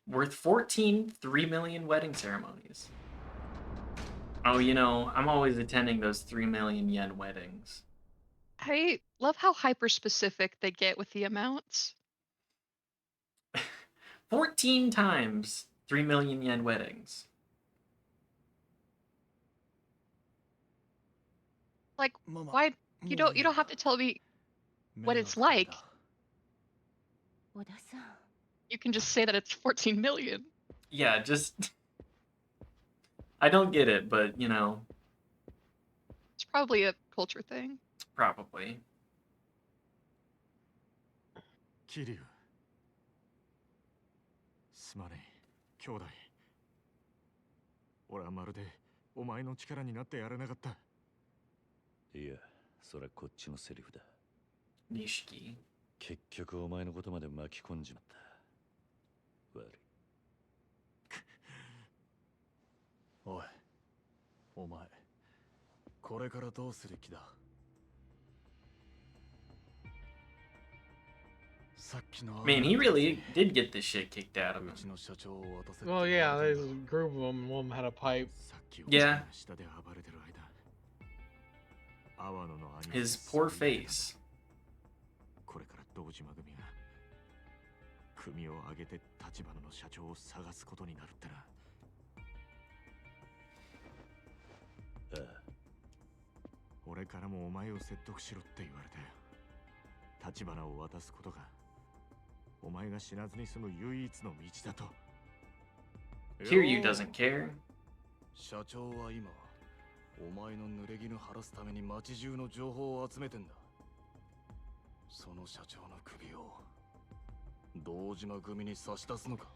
Worth 14 3 million wedding ceremonies. Oh, I'm always attending those 3 million yen weddings. I love how hyper specific they get with the amounts. 14 times 3 million yen weddings. Like, ママ、why you もういいや。don't have to tell me what 迷 it's 惑かけ like. た。小田さん、You can just say that it's 14 million. Yeah, just I don't get it, but It's probably a culture thing. probably. 桐生、すまねえ、兄弟。俺はまるでお前の力になってやれなかった。いや、それはこっちのセリフだ。Nishiki. 結局お前のことまで巻き込んじまった。悪い。おい、お前、これからどうする気だ。さっきの Man, he really did get this shit kicked out of う him. ちの社長を渡せって Well, 言 yeah, われた there's ん a だ。 group of them. One of them had a pipe. さっき Yeah. 下で暴れてる間、阿波野の兄貴 His が poor すぐに出たんだ。 face. これから堂島組が組を挙げて立花の社長を探すことになるってな。ああ、俺からもお前を説得しろって言われて、立花を渡すことがお前が死なずに済む唯一の道だと。 Kiryu doesn't care. 社長は今お前の濡れ衣晴らすために町中の情報を集めてんだ。その社長の首を堂島組に差し出すのか。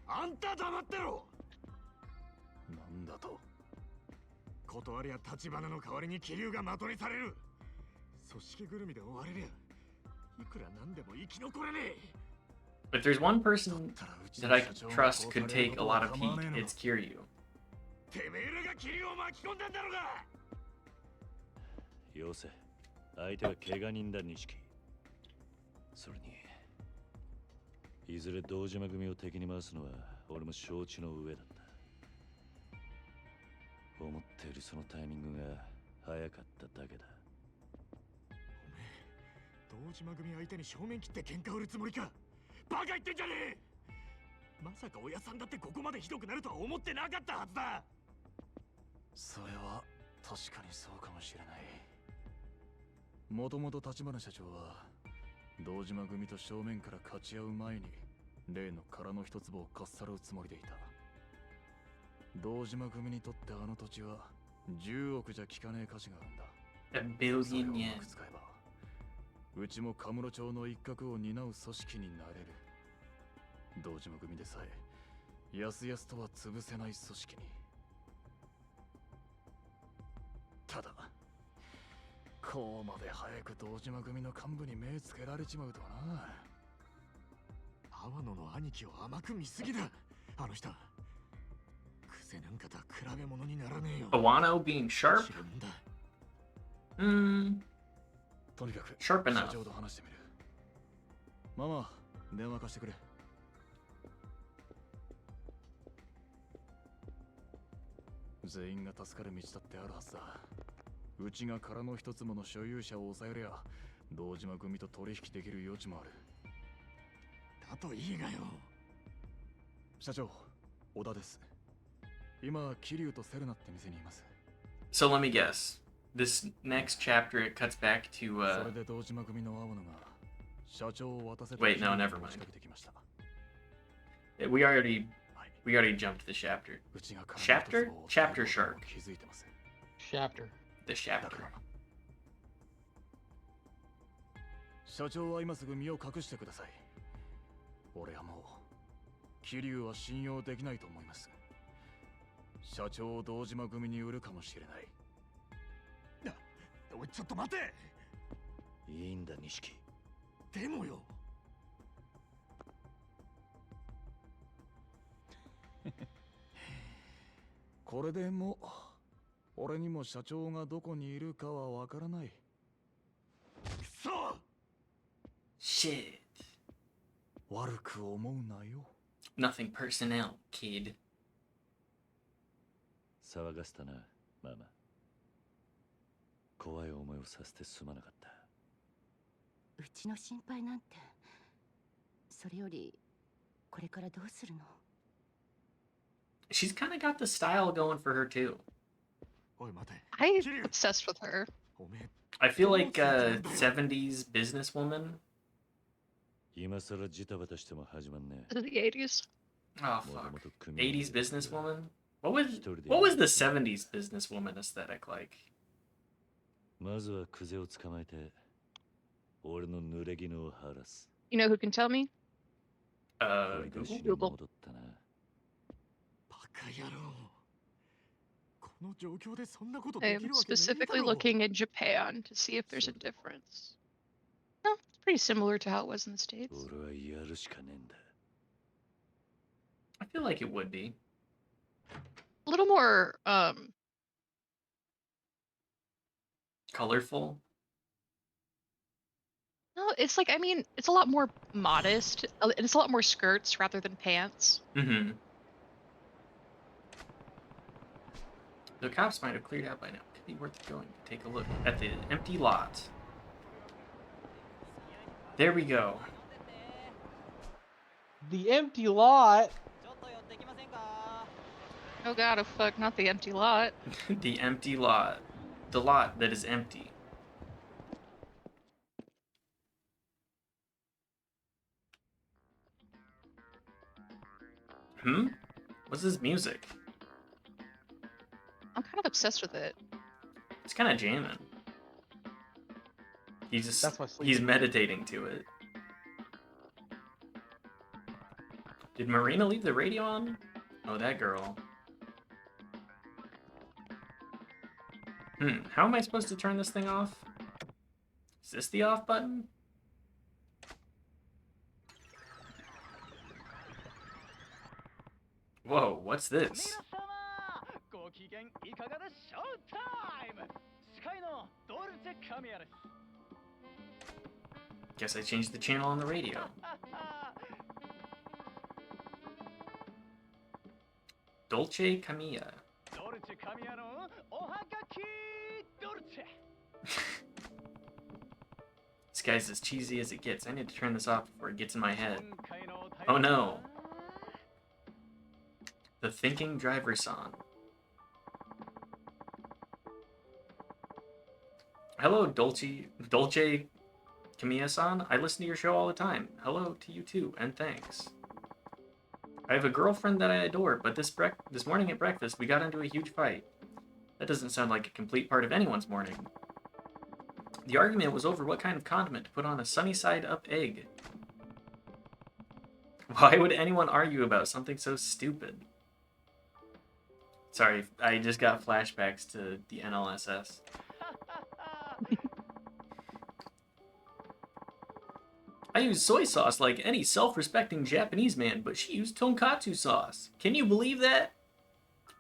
あんた黙ってろ。なんだと。断りゃ立花の代わりに桐生が的にされる。組織ぐるみで追われりゃいくらなんでも生き残れねえ。 If there's one person that I trust could take a lot of heat, it's Kiryu. てめえらが桐生を巻き込んだんだろうが。よせ。相手は怪我人だ、錦。それに、いずれ堂島組を敵に回すのは俺も承知の上だった。思っているそのタイミングが早かっただけだ。おめえ、堂島組相手に正面切って喧嘩売るつもりか。バカ言ってんじゃねえ。まさか親さんだってここまでひどくなるとは思ってなかったはずだ。それは確かにそうかもしれない。もともと立花社長は堂島組と正面から勝ち合う前に例の殻の一粒をかっさらうつもりでいた。堂島組にとってあの土地は10億じゃ効かねえ価値があるんだ。 A billion それをうま yen. く使えばうちもカムロ町の一角を担う組織になれる。堂島組でさえやすやすとは潰せない組織に。ただこうまで早く堂島組の幹部に目つけられちまうとはな。阿波野の兄貴を甘く見すぎだ。あの人癖なんかとは比べ物にならねえよ。 Awano being sharp? 知るんだ。 とにかく Sharp enough. 社長と話してみる。ママ、電話貸してくれ。全員が助かる道だってあるはずだ。うちが殻の一つもの所有者を抑えりゃ堂島組と取引できる余地もある。だといいがよ。社長、小田です。今、桐生とセルナって店にいます。 So let me guess. This next chapter, it cuts back to, それで堂島組の青野が社長を渡せと Wait, no, 桐生に never mind. 持ちかけてきました。we already はい。 we already jumped the chapter. うちが殻の Chapter? 一つを Chapter shark. 気づいてます。 Chapter. The だ chapter. から社長は今すぐ身を隠してください。俺はもう桐生は信用できないと思います。社長を堂島組に売るかもしれない。おい、ちょっと待て。いいんだ、錦。でもよ。これでも俺にも社長がどこにいるかはわからない。くそ！ Shit. 悪く思うなよ。Nothing personnel, kid. 騒がせたな、ママ。怖い思いをさせてすまなかった。うちの心配なんて。それより、これからどうするの？ She's kind of got the style going for her too. おい待て。 I'm 桐生 obsessed with her. おめえ I feel like a 70s businesswoman. 今さらジタバタしても始まんね This is the 80s. Oh え。もと fuck. もと組合 80s で businesswoman. What was 一人で what was the 70s businesswoman aesthetic like? まずはクゼを捕まえて、俺の濡れ衣を晴らす。 You know who can tell me? 掘り出 Google? しに Google 戻ったな。バカ野郎。この状況でそんなこと I でき am るわけねえだ specifically ろ。 looking in Japan to see if there's a difference. No, it's pretty similar to how it was in the States. 俺はやるしかねえんだ。 I feel like it would be. A little more, Colorful. no, it's like, I mean, it's a lot more modest. And it's a lot more skirts rather than pants. Mm-hmm. The cops might have cleared out by now. Could be worth going to take a look at the empty lot. There we go. The empty lot. Oh god, oh fuck, not the empty lot. The empty lot. The lot that is empty. Hmm? What's this music? I'm kind of obsessed with it. It's kind of jamming. He's That's my just, sleep. he's meditating to it. Did Marina leave the radio on? Oh, that girl. How am I supposed to turn this thing off? Is this the off button? Whoa, what's this? ご機嫌いかがでショータイム。司会のドルチェカミヤです。 Guess I changed the channel on the radio. Dolce Camilla. ドルチェカミヤのおはがきドルチェ。 This guy's as cheesy as it gets. I need to turn this off before it gets in my head. 今回のお題 Oh は no. The Thinking Driver song. Hello, Dolce Camilla-san. I listen to your show all the time. Hello to you too, and thanks. I have a girlfriend that I adore, but this morning at breakfast we got into a huge fight. That doesn't sound like a complete part of anyone's morning. The argument was over what kind of condiment to put on a sunny side up egg. Why would anyone argue about something so stupid? Sorry, I just got flashbacks to the NLSS. I use soy sauce like any self-respecting Japanese man, but she used tonkatsu sauce. Can you believe that?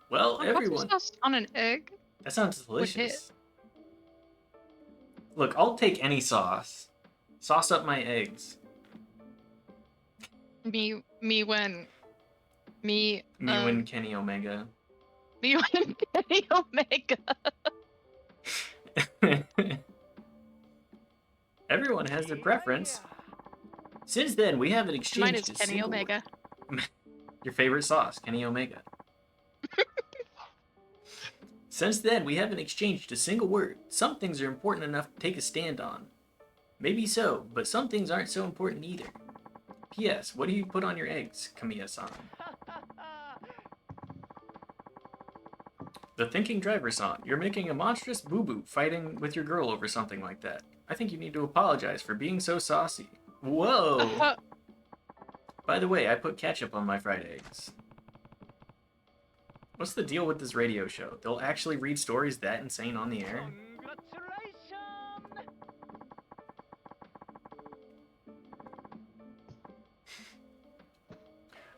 Well, Tonkatsu everyone... sauce on an egg? That sounds hit. delicious. Look, I'll take any sauce. Sauce up my eggs. Me when Me and Kenny Omega. me when Kenny Omega. Everyone has their preference. Since then, we haven't exchanged Mine is a Kenny single Omega. word. Your favorite sauce, Kenny Omega. Since then, we haven't exchanged a single word. Some things are important enough to take a stand on. Maybe so, but some things aren't so important either. P.S. What do you put on your eggs, Kamiya-san? The Thinking Driver song. You're making a monstrous boo-boo fighting with your girl over something like that. I think you need to apologize for being so saucy. Whoa! By the way, I put ketchup on my fried eggs. What's the deal with this radio show? They'll actually read stories that insane on the air? Congratulations!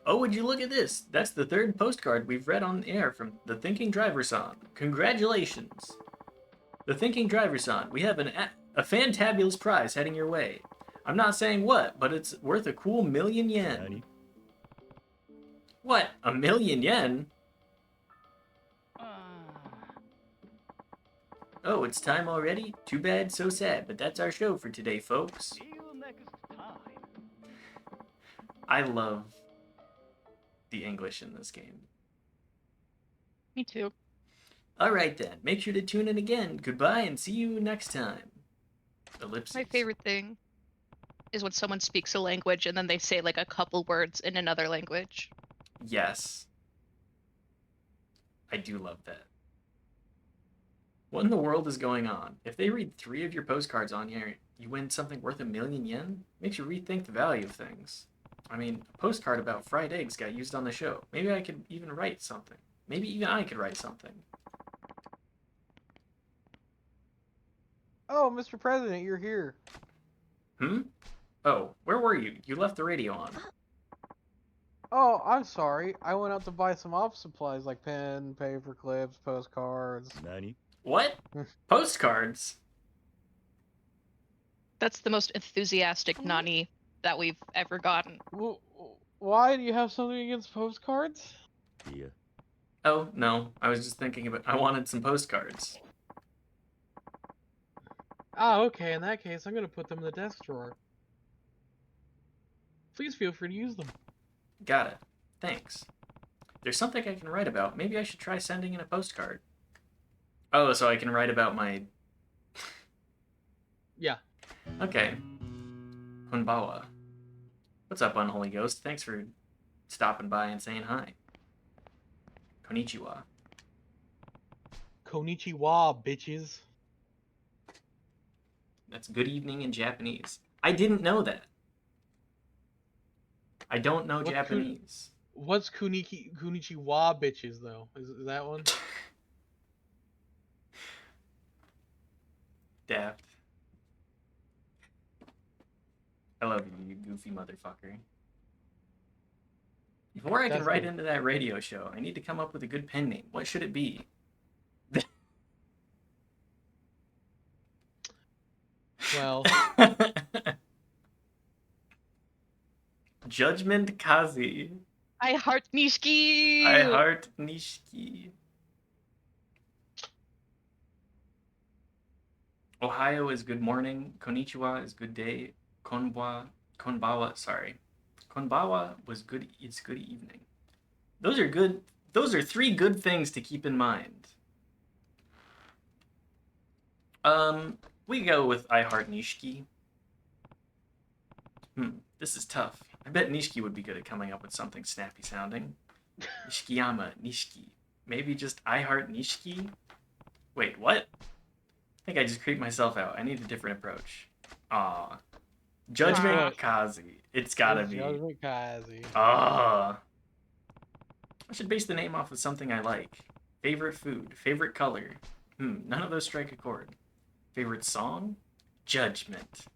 Oh, would you look at this? That's the third postcard we've read on air from the Thinking Driver song. Congratulations! The Thinking Driver song. We have a fantabulous prize heading your way. I'm not saying what, but it's worth a cool 1,000,000 yen. 何 What? 1,000,000 yen? Oh, it's time already? Too bad, so sad, but that's our show for today, folks. See you next time. I love the English in this game. Me too. Alright then, make sure to tune in again. Goodbye and see you next time. Ellipses. My favorite thing is when someone speaks a language and then they say like a couple words in another language. Yes. I do love that. What in the world is going on? If they read 3 of your postcards on here, you win something worth 1,000,000 yen? Makes you rethink the value of things. I mean, a postcard about fried eggs got used on the show. Maybe I could even write something. Maybe even I could write something. Oh, Mr. President, you're here. Hmm? Oh, where were you? You left the radio on. Oh, I'm sorry. I went out to buy some office supplies like pen, paper clips, postcards. Nani? What? Postcards? That's the most enthusiastic Nani that we've ever gotten. Why do you have something against postcards? Yeah. Oh, no. I was just thinking about... I wanted some postcards. Ah, okay. In that case, I'm gonna put them in the desk drawer. Please feel free to use them. Got it. Thanks. There's something I can write about. Maybe I should try sending in a postcard. Oh, so I can write about my... Yeah. Okay. Konbawa. What's up, Unholy Ghost? Thanks for stopping by and saying hi. Konnichiwa. Konnichiwa, bitches. That's good evening in Japanese. I didn't know that. I don't know What's Japanese. What's Konnichiwa, bitches, though? Is that one? Daft. I love you, you goofy motherfucker. Before I can That's write good. into that radio show, I need to come up with a good pen name. What should it be? Well, Judgment Kazi. I heart Nishiki! I heart Nishiki. Ohio is good morning. Konnichiwa is good day. Konbawa, sorry. Konbawa was good, it's good evening. Those are good, those are 3 good things to keep in mind. We go with I heart Nishiki. This is tough. I bet Nishiki would be good at coming up with something snappy sounding. Nishikiyama, Nishiki. Maybe just I heart Nishiki? Wait, what? I think I just creeped myself out. I need a different approach. Aw. Judgment What? Kazi. It's gotta be. Judgment Kazi. Ah. I should base the name off of something I like. Favorite food. Favorite color. None of those strike a chord. Favorite song? Judgment.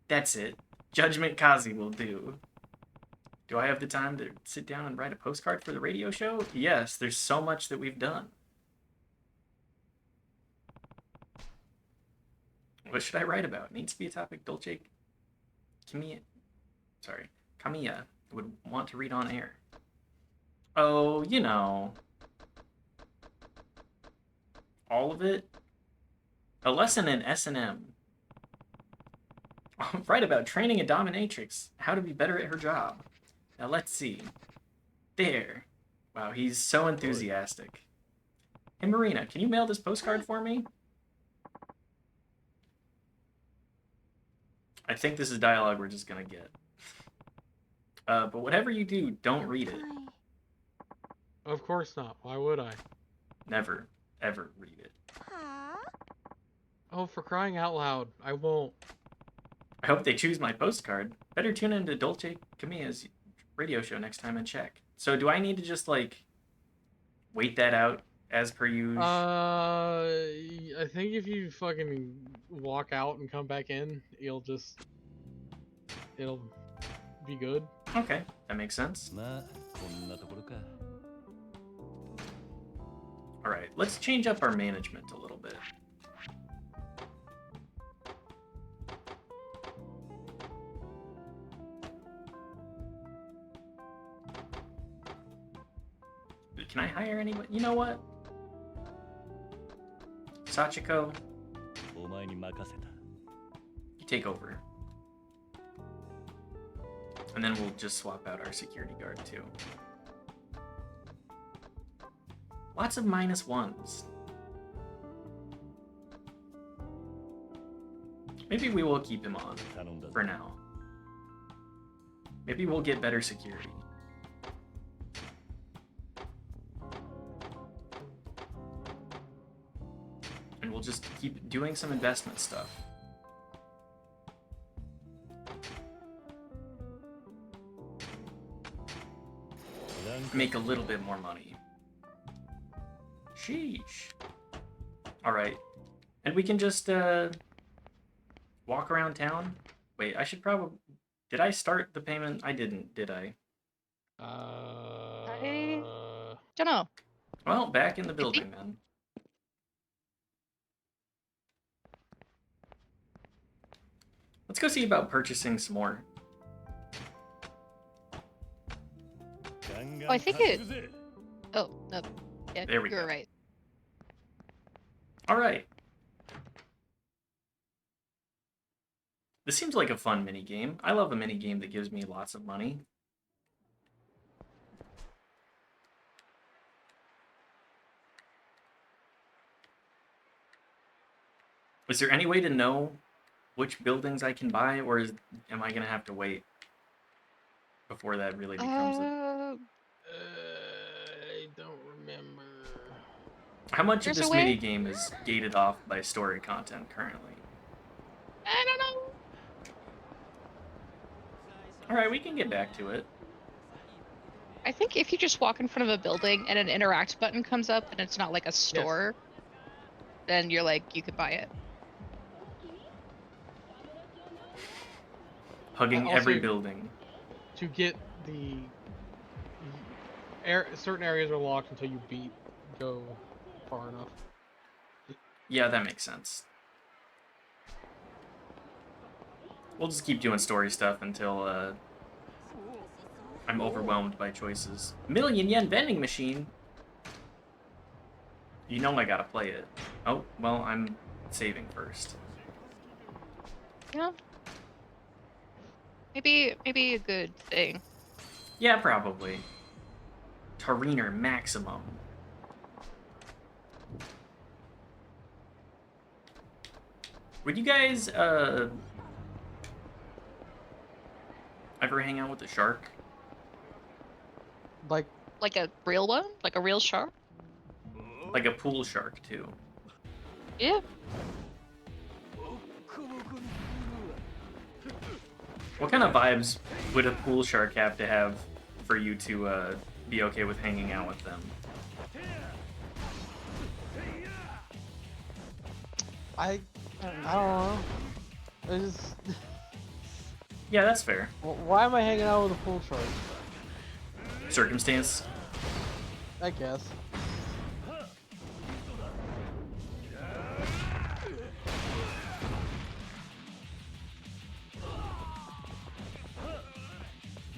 That's it. Judgment Kazi will do. Do I have the time to sit down and write a postcard for the radio show? Yes, there's so much that we've done. What should I write about? It needs to be a topic Dolce Kamiya would want to read on air. Oh, you know. All of it? A lesson in S&M. Write about training a dominatrix, how to be better at her job. Now let's see. There. Wow, he's so enthusiastic. Hey Marina, can you mail this postcard for me? I think this is dialogue we're just gonna get. But whatever you do, don't read it. Of course not. Why would I? Never, ever read it. Oh, for crying out loud. I won't. I hope they choose my postcard. Better tune into Dolce Kamiya's radio show next time and check. So do I need to just, like, wait that out as per usual? I think if you fucking walk out and come back in, it'll be good. Okay, that makes sense. まあこんなところか Alright, let's change up our management a little bit. Can I hire anybody? You know what? Sachiko, お前に任せた。 you take over. And then we'll just swap out our security guard too. Lots of -1s. Maybe we will keep him on 頼んだぞ for now. Maybe we'll get better security. And we'll just keep doing some investment stuff. Make a little bit more money. Sheesh. Alright. And we can just walk around town. Wait, I should probably... Did I start the payment? I didn't, did I? Don't know. Well, back in the building then. Let's go see about purchasing some more. Oh, I think it. Oh no. Yeah, There we you were go. right. Alright. This seems like a fun minigame. I love a minigame that gives me lots of money. Is there any way to know which buildings I can buy, or am I gonna have to wait before that really becomes a... I don't remember. How much of There's this a way? minigame is gated off by story content currently? I don't know. Alright, we can get back to it. I think if you just walk in front of a building and an interact button comes up and it's not like a store, then you're like, you could buy it. Hugging Also- every building. To get the certain areas are locked until you go far enough. Yeah, that makes sense. We'll just keep doing story stuff until I'm overwhelmed by choices. $1,000,000 vending machine? You know I gotta play it. Oh, well, I'm saving first. Yeah. Maybe a good thing. Yeah, probably. Tariner Maximum. Would you guys, ever hang out with a shark? Like, Like a real one? Like a real shark? Like a pool shark, too. Yeah. What kind of vibes would a pool shark have to have for you to be okay with hanging out with them? I don't know. It's just, Yeah, that's fair. why am I hanging out with a pool shark? Circumstance. I guess.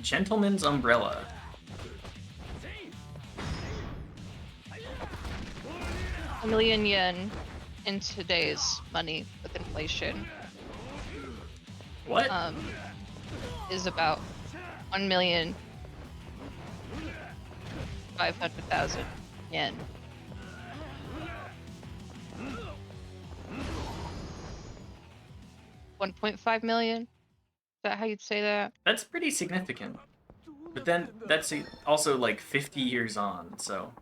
Gentleman's umbrella. $1,000,000 in today's money with inflation What? is about 1,500,000 yen. $1.5 million? Is that how you'd say that? That's pretty significant. But then that's also like 50 years on, so.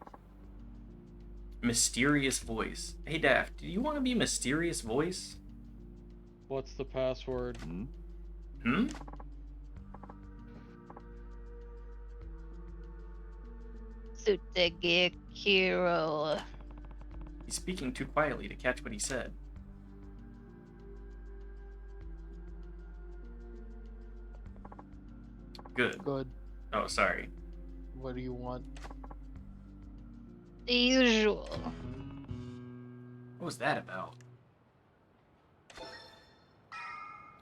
Mysterious voice. Hey Daft, do you want to be mysterious voice? What's the password? Hmm? Tsutagekiro. He's speaking too quietly to catch what he said. Good. Good. Oh, sorry. What do you want? The usual. What was that about?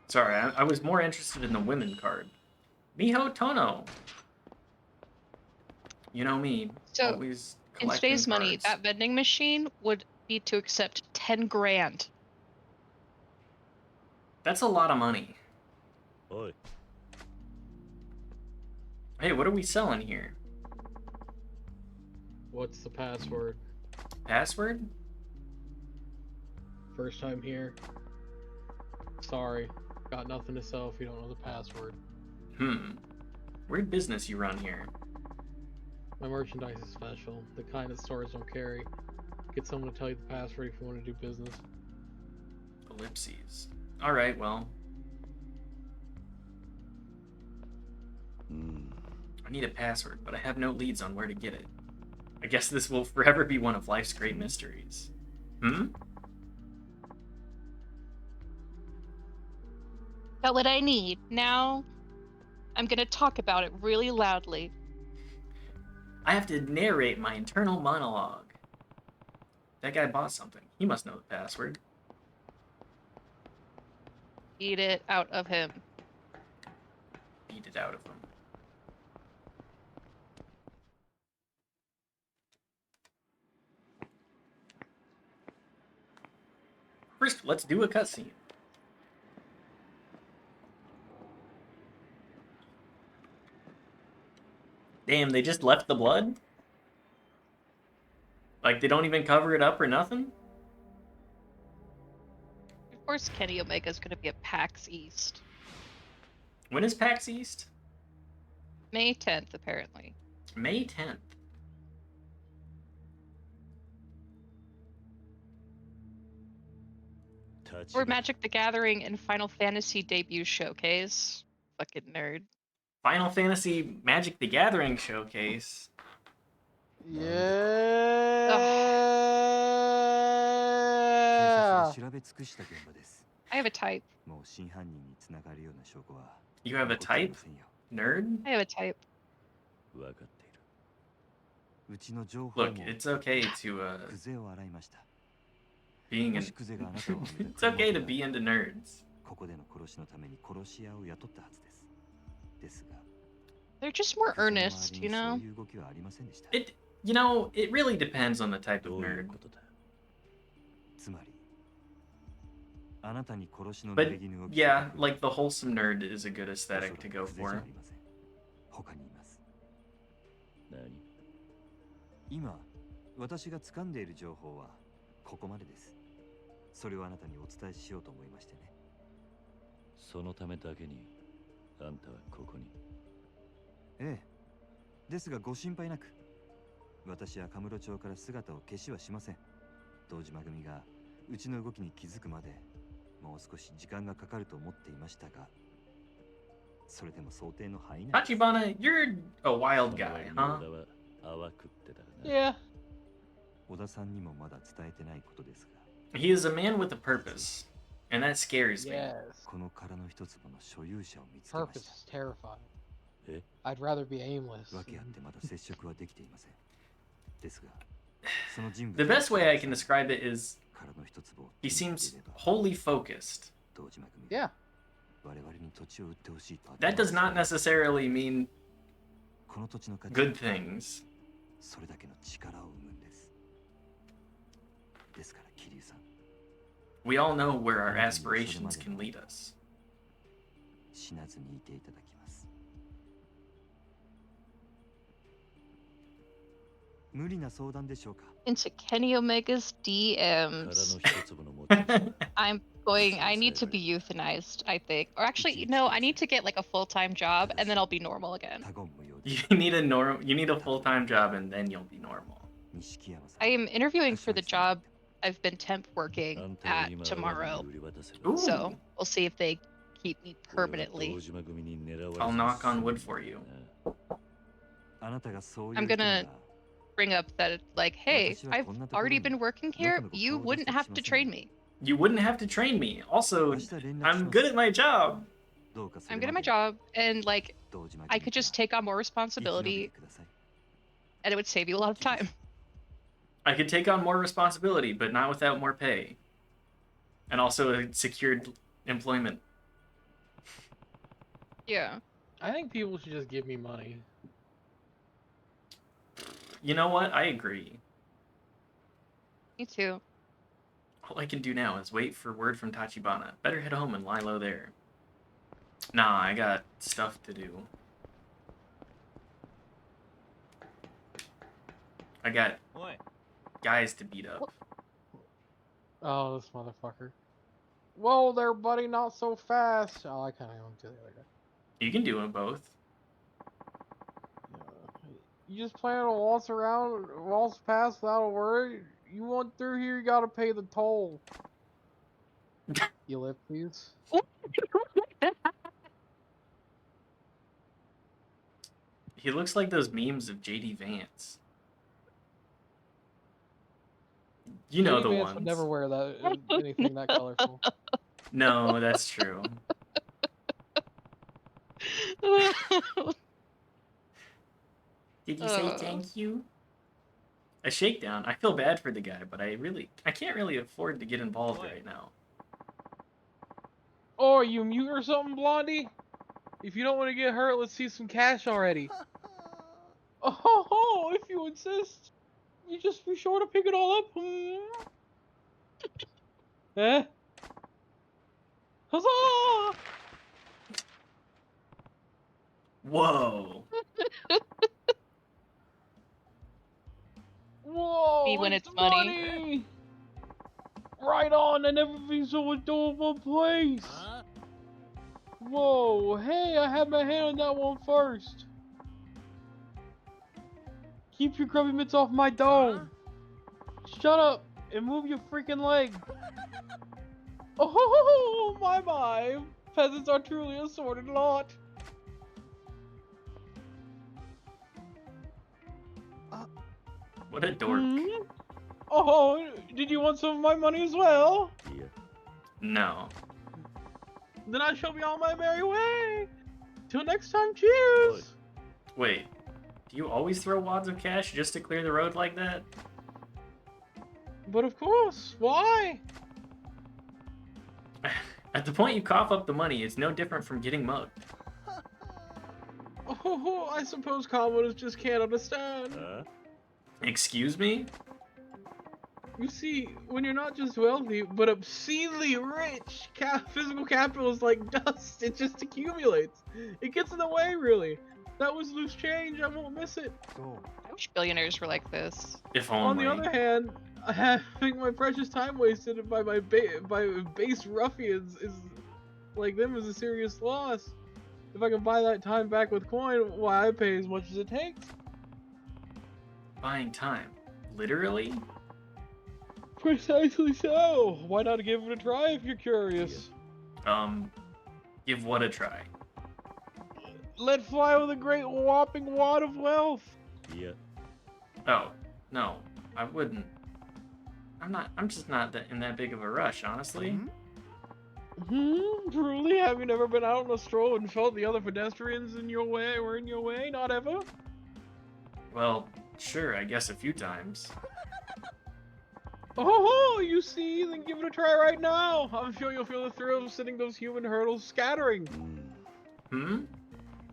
Sorry, I was more interested in the women card. Miho Tono. You know me. So, Always in collecting today's money, cards. that vending machine would need to accept 10 grand. That's a lot of money. Oi, Hey, what are we selling here? What's the password? Password? First time here. Sorry. Got nothing to sell if you don't know the password. Weird business you run here. My merchandise is special. The kind that stores don't carry. Get someone to tell you the password if you want to do business. Ellipses. Alright, well. I need a password, but I have no leads on where to get it. I guess this will forever be one of life's great mysteries. Got what I need. Now, I'm gonna talk about it really loudly. I have to narrate my internal monologue. That guy bought something. He must know the password. Beat it out of him. Beat it out of him. First, let's do a cutscene. Damn, they just left the blood? Like, they don't even cover it up or nothing? Of course, Kenny Omega's gonna be at PAX East. When is PAX East? May 10th, apparently. May 10th. Or Magic the Gathering and Final Fantasy debut showcase. Fucking nerd. Final Fantasy Magic the Gathering showcase. Yeah. 調べ尽くした現場です I have a type. もう真犯人につながるような証拠は You have a 残ってい type? ませんよ Nerd? I have a type. 分かっている。うちの情報も Look, it's okay to, クゼを洗いました being も an... しクゼがあなたを埋め It's た okay to 車 be into nerds. ここでの殺しのために殺し屋を雇ったはずですですが They're just more クゼの earnest, 周り you にそう know? いう動きはありませんでした It, you know, it really depends on the type of どういう nerd. ことだ。つまりあなたに殺しの But 濡れ衣を着せ yeah, た like the wholesome nerd is a good お aesthetic そ to ら go くクゼじゃ for. ありません他にいます何？今私が掴んでいる情報はここまでですそれをあなたにお伝えしようと思いましてねそのためだけにあんたはここに。ええですがご心配なく私はカムロ町から姿を消しはしません堂島組がうちの動きに気づくまでもう少し時間がかかると思っていましたがそれでも想定の範囲内です Tachibana, you're a wild その guy, 割に huh? 小田は淡くってたがな。 Yeah. 小田さんにもまだ伝えてないことですが He is a man with a purpose, and that scares me. Yes. この殻の一粒の所有者を見つけま Purpose し is terrifying. え I'd rather be aimless. た訳あってまだ接触はできていませんですがその人物 The best way I can describe it is 殻の一粒を he 手に入 seems れれば wholly focused. 堂島組 Yeah. 我々に土地を売ってほしいと That does not necessarily mean この土地の価値 good things. それだけの力を生むんですですから桐生さん We all know where our aspirations can lead us. 死なずにいていただきます無理な相談でしょうか Into Kenny Omega's 殻 DMs. の一粒の持ち主は I need to be euthanized, I think. Or actually, no, I need to get like a full-time job and then I'll be normal again. 他言無用で You need a full-time job and then you'll be normal. 錦山さん I am interviewing for the job I've been temp あ working んたを at 今 tomorrow. 売り渡せば Ooh. So we'll see if they keep me 俺は permanently. 堂島組に狙われ I'll ず knock on に wood 済 for む you. な。あなたがそういう I'm 人な gonna ら bring up that like, hey, I've already been working here. You wouldn't have to train me. You wouldn't have to train me. Also, 明日連絡します I'm good at my job. どうかそれ I'm ま good at my で job and like 堂島組 I could just から take on more 生き延び responsibility てください and it would save you a lot of time. I could take on more responsibility, but not without more pay. And also a secured employment. Yeah. I think people should just give me money. You know what? I agree. Me too. All I can do now is wait for word from Tachibana. Better head home and lie low there. Nah, I got stuff to do. I got guys to beat up. Oh, this motherfucker. Whoa there, buddy, not so fast. Oh, I kind of want to do the other guy. You can do them both. You just plan to waltz around, waltz past without a word? You want through here, you gotta pay the toll. Ellipses. He looks like those memes of JD Vance. You know the Vance ones. would never wear that anything that colorful. No, that's true. Did you say thank you? A shakedown. I feel bad for the guy, but I can't really afford to get involved right now. Oh, are you mute or something, Blondie? If you don't want to get hurt, let's see some cash already. Oh, if you insist. You just be sure to pick it all up. Eh? Huzzah! Whoa. Whoa! Me when it's money. Right on, and everything's so adorable place. Whoa! Hey, I had my hand on that one first. Keep your grubby mitts off my dough. Shut up and move your freaking leg. Oh my! Peasants are truly a sordid lot. What a dork. Oh, did you want some of my money as well? Yeah. No. Then I shall be on my merry way. Till next time, cheers. Wait. Do you always throw wads of cash just to clear the road like that? But of course, why? At the point you cough up the money, it's no different from getting mugged. Oh, I suppose commoners just can't understand. Excuse me? You see, when you're not just wealthy, but obscenely rich, physical capital is like dust. It just accumulates. It gets in the way, really. That was loose change. I won't miss it. I wish billionaires were like this. If On only. the other hand, having my precious time wasted by base ruffians is like them is a serious loss. If I can buy that time back with coin, why I pay as much as it takes. Buying time. Literally? Precisely so. Why not give it a try if you're curious? Give what a try? Let fly with a great whopping wad of wealth. Yeah. Oh, no. I wouldn't. I'm just not in that big of a rush, honestly. Truly? Have you never been out on a stroll and felt the other pedestrians in your way or in your way? Not ever? Well, sure, I guess a few times. Oh, you see? Then give it a try right now. I'm sure you'll feel the thrill of sitting those human hurdles scattering.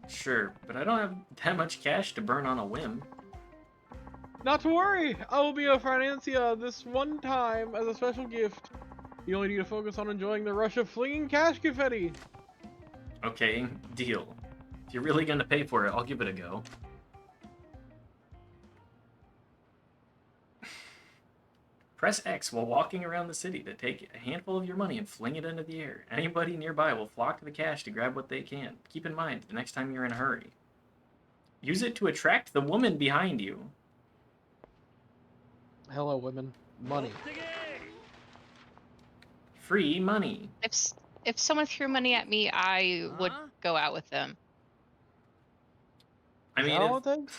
Sure, but I don't have that much cash to burn on a whim. Not to worry. I will be a financier this one time as a special gift. You only need to focus on enjoying the rush of flinging cash confetti. Okay, deal. If you're really gonna pay for it, I'll give it a go. Press X while walking around the city to take a handful of your money and fling it into the air. Anybody nearby will flock to the cash to grab what they can. Keep in mind, the next time you're in a hurry. Use it to attract the woman behind you. Hello, women. Money. Free money. If someone threw money at me, I would go out with them. I mean, all thing?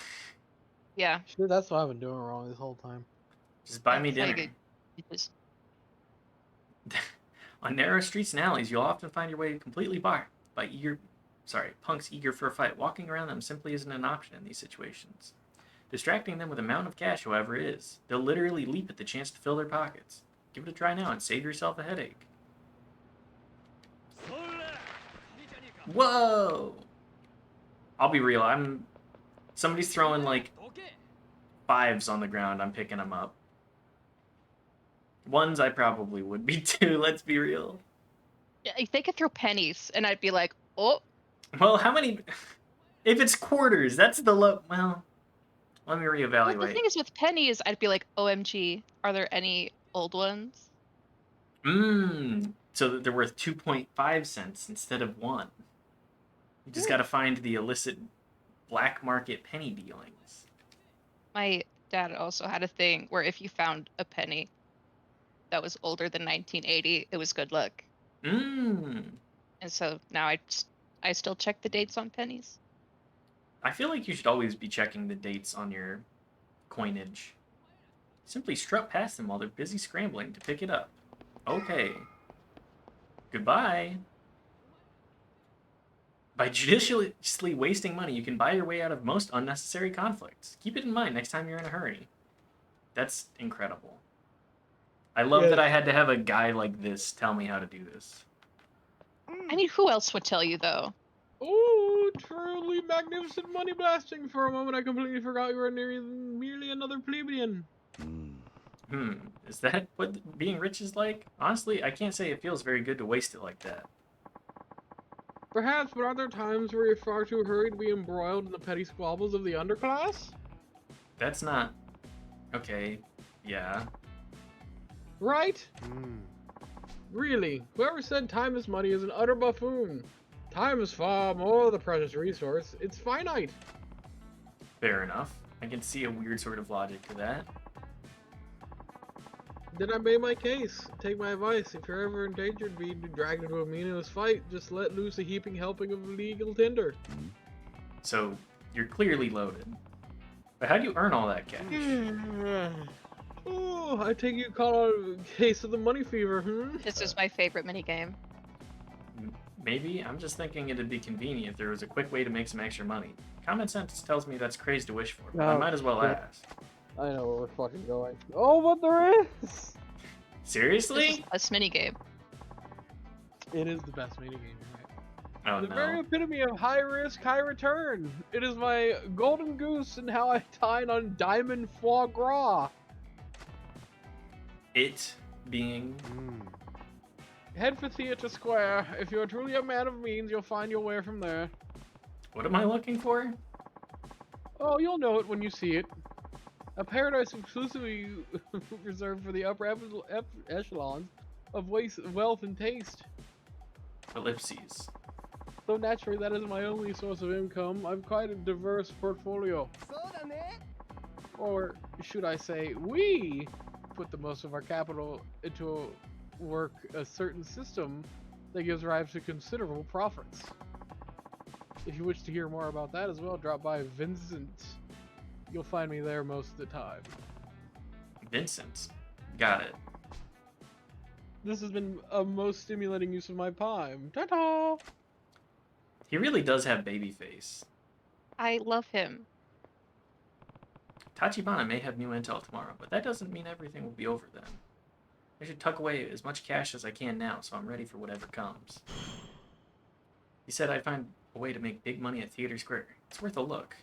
Yeah. Shit, that's what I've been doing wrong this whole time. just buy me That's how you dinner. get- On narrow streets and alleys, you'll often find your way completely by punks eager for a fight. Walking around them simply isn't an option in these situations. Distracting them with a mountain of cash, however, is. They'll literally leap at the chance to fill their pockets. Give it a try now and save yourself a headache. Whoa! I'll be real, somebody's throwing like 5s on the ground, I'm picking them up. 1s I probably would be too, let's be real. Yeah, they could throw pennies, and I'd be like, oh. Well, how many... If it's quarters, that's the low... Well, let me Well, the reevaluate. thing is, with pennies, I'd be like, OMG, are there any old ones? So they're worth 2.5 cents instead of 1. You just gotta find the illicit black market penny dealings. My dad also had a thing where if you found a penny that was older than 1980, it was good luck. And And so now I still check the dates on pennies. I feel like you should always be checking the dates on your coinage. Simply strut past them while they're busy scrambling to pick it up. Okay. Goodbye. By judiciously wasting money, you can buy your way out of most unnecessary conflicts. Keep it in mind next time you're in a hurry. That's incredible. I love that I had to have a guy like this tell me how to do this. I mean, who else would tell you, though? Oh, truly magnificent money blasting. For a moment, I completely forgot you were merely another plebeian. Is that what being rich is like? Honestly, I can't say it feels very good to waste it like that. Perhaps, but are there times where you're far too hurried to be embroiled in the petty squabbles of the underclass? That's not... Okay, yeah. Right? Really, whoever said time is money is an utter buffoon. Time is far more the precious resource. It's finite. Fair enough. I can see a weird sort of logic to that. Then I made my case. Take my advice. If you're ever in danger of being dragged into a meaningless fight, just let loose a heaping helping of legal tinder. So, you're clearly loaded. But how do you earn all that cash? Oh, I take you call it a case of the money fever, This is my favorite minigame. Maybe. I'm just thinking it'd be convenient if there was a quick way to make some extra money. Common sense tells me that's crazy to wish for, but I might as well ask. I know where we're fucking going. Oh, but there is! This is Seriously? this minigame. It is the best minigame, right? Oh The very no. epitome of high risk, high return. It is my golden goose and how I dine on diamond foie gras. It being... Head for Theatre Square. If you're truly a man of means, you'll find your way from there. What am I looking for? Oh, you'll know it when you see it. A paradise exclusively reserved for the upper echelons of wealth and taste. Ellipses. Though naturally that isn't my only source of income, I've quite a diverse portfolio. Or should I say, we put the most of our capital into a certain system that gives rise to considerable profits. If you wish to hear more about that as well, drop by Vincent. You'll find me there most of the time. Vincent. Got it. This has been a most stimulating use of my time. Ta-ta! He really does have baby face. I love him. Tachibana may have new intel tomorrow, but that doesn't mean everything will be over then. I should tuck away as much cash as I can now, so I'm ready for whatever comes. He said I'd find a way to make big money at Theatre Square. It's worth a look.